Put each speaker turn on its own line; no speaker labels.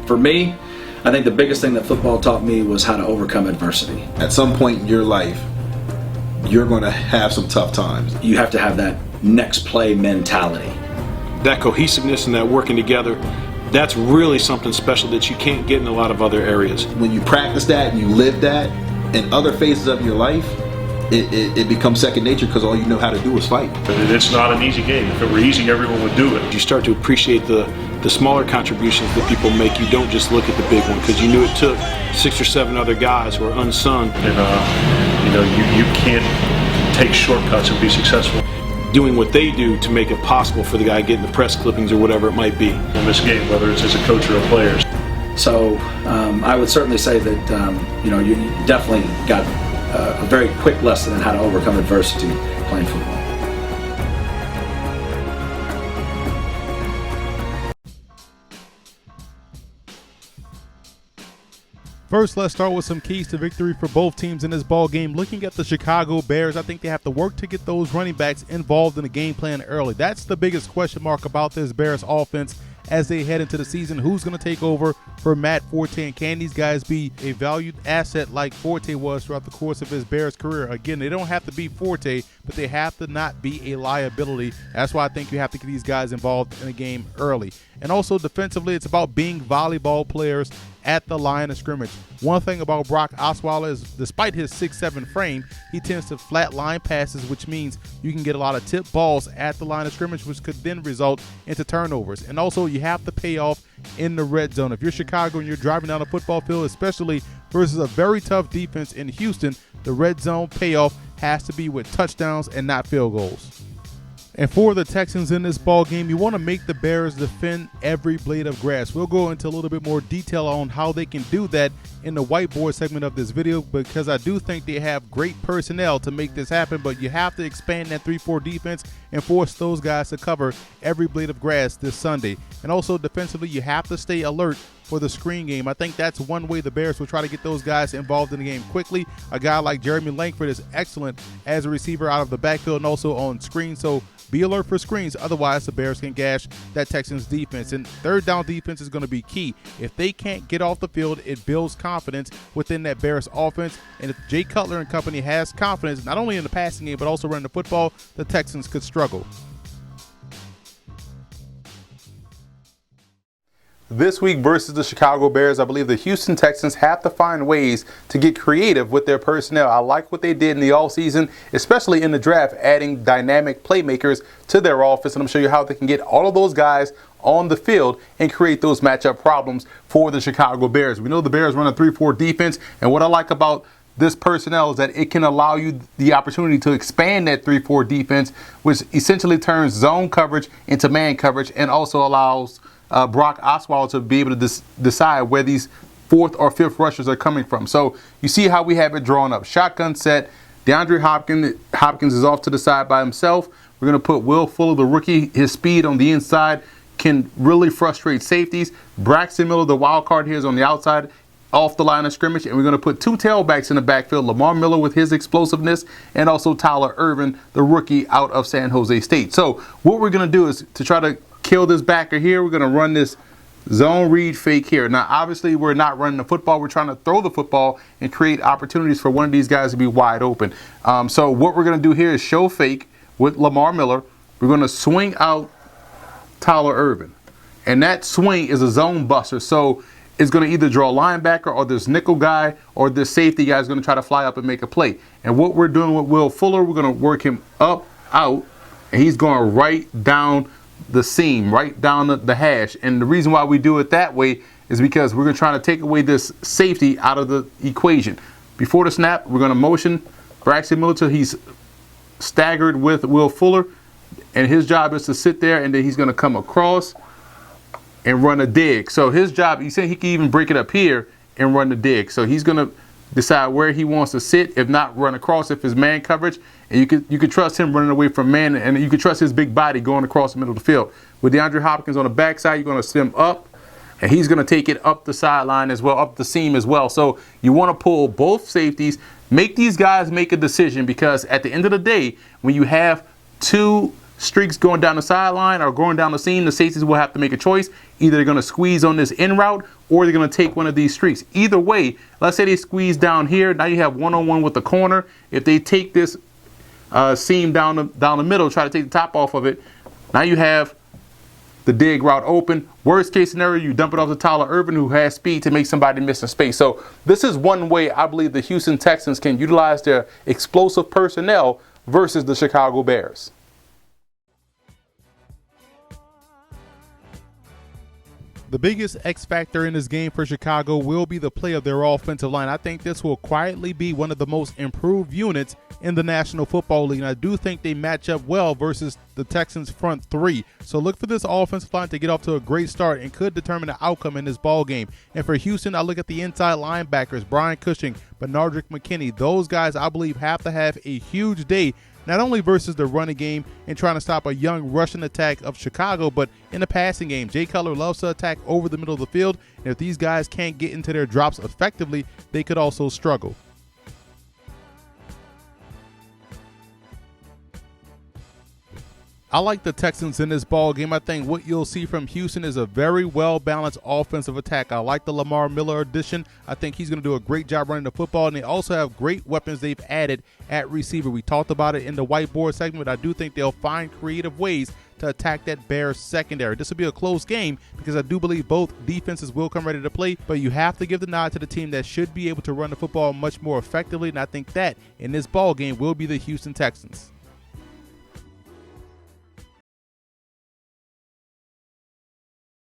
For me, I think the biggest thing that football taught me was how to overcome adversity.
At some point in your life, you're going to have some tough times.
You have to have that next play mentality.
That cohesiveness and that working together, that's really something special that you can't get in a lot of other areas.
When you practice that and you live that in other phases of your life, it becomes second nature because all you know how to do is fight.
It's not an easy game. If it were easy, everyone would do it.
You start to appreciate the smaller contributions that people make. You don't just look at the big one because you knew it took 6 or 7 other guys who are unsung.
And you can't take shortcuts and be successful.
Doing what they do to make it possible for the guy getting the press clippings or whatever it might be.
In this game, whether it's as a coach or a player.
So I would certainly say that you definitely got a very quick lesson in how to overcome adversity playing football.
First, let's start with some keys to victory for both teams in this ball game. Looking at the Chicago Bears, I think they have to work to get those running backs involved in the game plan early. That's the biggest question mark about this Bears offense as they head into the season. Who's going to take over for Matt Forte, and can these guys be a valued asset like Forte was throughout the course of his Bears career? Again, they don't have to be Forte, but they have to not be a liability. That's why I think you have to get these guys involved in the game early. And also defensively, it's about being volleyball players at the line of scrimmage. One thing about Brock Osweiler is, despite his 6'7" frame, he tends to flat line passes, which means you can get a lot of tip balls at the line of scrimmage, which could then result into turnovers. And also, you have to pay off in the red zone. If you're Chicago and you're driving down a football field, especially versus a very tough defense in Houston, the red zone payoff has to be with touchdowns and not field goals. And for the Texans in this ball game, you want to make the Bears defend every blade of grass. We'll go into a little bit more detail on how they can do that in the whiteboard segment of this video, because I do think they have great personnel to make this happen, but you have to expand that 3-4 defense and force those guys to cover every blade of grass this Sunday. And also defensively, you have to stay alert for the screen game. I think that's one way the Bears will try to get those guys involved in the game quickly. A guy like Jeremy Langford is excellent as a receiver out of the backfield and also on screen, so be alert for screens. Otherwise, the Bears can gash that Texans defense. And third down defense is going to be key. If they can't get off the field, it builds confidence within that Bears offense. And if Jay Cutler and company has confidence, not only in the passing game, but also running the football, the Texans could struggle. This week versus the Chicago Bears, I believe the Houston Texans have to find ways to get creative with their personnel. I like what they did in the offseason, especially in the draft, adding dynamic playmakers to their offense. And I'm going to show you how they can get all of those guys on the field and create those matchup problems for the Chicago Bears. We know the Bears run a 3-4 defense, and what I like about this personnel is that it can allow you the opportunity to expand that 3-4 defense, which essentially turns zone coverage into man coverage and also allows Brock Osweiler to be able to decide where these 4th or 5th rushers are coming from. So you see how we have it drawn up. Shotgun set. DeAndre Hopkins is off to the side by himself. We're going to put Will Fuller, the rookie. His speed on the inside can really frustrate safeties. Braxton Miller, the wild card here, is on the outside off the line of scrimmage. And we're going to put 2 tailbacks in the backfield. Lamar Miller with his explosiveness and also Tyler Ervin, the rookie out of San Jose State. So what we're going to do is to try to kill this backer here. We're going to run this zone read fake here. Now, obviously, we're not running the football. We're trying to throw the football and create opportunities for one of these guys to be wide open. So what we're going to do here is show fake with Lamar Miller. We're going to swing out Tyler Ervin. And that swing is a zone buster. So it's going to either draw a linebacker or this nickel guy or this safety guy is going to try to fly up and make a play. And what we're doing with Will Fuller, we're going to work him up, out, and he's going right down the seam, right down the hash. And the reason why we do it that way is because we're going to try to take away this safety out of the equation. Before the snap, we're going to motion Braxton Miller till he's staggered with Will Fuller, and his job is to sit there, and then he's going to come across and run a dig. So his job, he said he can even break it up here and run the dig. So he's going to decide where he wants to sit, if not run across if it's man coverage. And you could trust him running away from man, and you could trust his big body going across the middle of the field. With DeAndre Hopkins on the backside, you're going to stem up, and he's going to take it up the sideline as well, up the seam as well. So you want to pull both safeties, make these guys make a decision, because at the end of the day, when you have 2 streaks going down the sideline or going down the seam, the safeties will have to make a choice. Either they're going to squeeze on this in route or they're going to take one of these streaks. Either way, let's say they squeeze down here. Now you have one-on-one with the corner. If they take this seam down the middle, try to take the top off of it, now you have the dig route open. Worst case scenario, you dump it off to Tyler Ervin, who has speed to make somebody miss in space. So this is one way I believe the Houston Texans can utilize their explosive personnel versus the Chicago Bears. The biggest X factor in this game for Chicago will be the play of their offensive line. I think this will quietly be one of the most improved units in the National Football League, and I do think they match up well versus the Texans' front three. So look for this offensive line to get off to a great start and could determine the outcome in this ball game. And for Houston, I look at the inside linebackers, Brian Cushing, Benardrick McKinney. Those guys, I believe, have to have a huge day, not only versus the running game and trying to stop a young rushing attack of Chicago, but in the passing game. Jay Cutler loves to attack over the middle of the field, and if these guys can't get into their drops effectively, they could also struggle. I like the Texans in this ball game. I think what you'll see from Houston is a very well-balanced offensive attack. I like the Lamar Miller addition. I think he's going to do a great job running the football, and they also have great weapons they've added at receiver. We talked about it in the whiteboard segment. I do think they'll find creative ways to attack that Bears secondary. This will be a close game because I do believe both defenses will come ready to play, but you have to give the nod to the team that should be able to run the football much more effectively, and I think that in this ball game will be the Houston Texans.